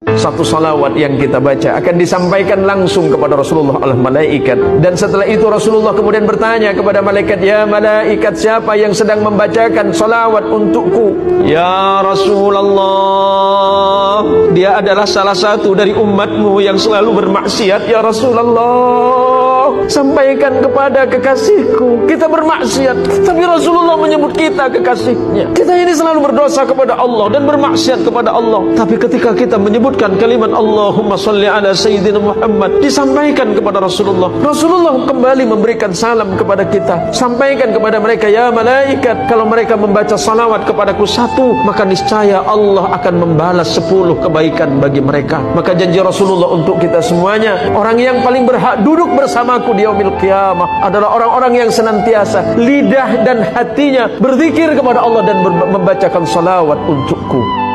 Satu salawat yang kita baca akan disampaikan langsung kepada Rasulullah oleh malaikat. Dan setelah itu Rasulullah kemudian bertanya kepada malaikat, "Ya malaikat, siapa yang sedang membacakan salawat untukku?" "Ya Rasulullah, dia adalah salah satu dari umatmu yang selalu bermaksiat, ya Rasulullah. Sampaikan kepada kekasihku, kita bermaksiat." Tapi Rasulullah menyebut kita kekasihnya. Kita ini selalu berdosa kepada Allah dan bermaksiat kepada Allah. Tapi ketika kita menyebutkan kalimat Allahumma salli ala Sayyidina Muhammad, disampaikan kepada Rasulullah. Rasulullah kembali memberikan salam kepada kita. Sampaikan kepada mereka, "Ya malaikat, kalau mereka membaca salawat kepadaku satu, maka niscaya Allah akan membalas 10 kebaikan bagi mereka." Maka janji Rasulullah untuk kita semuanya, orang yang paling berhak duduk bersamaku di yaumil qiyamah adalah orang-orang yang senantiasa lidah dan hatinya berzikir kepada Allah dan membacakan salawat untukku.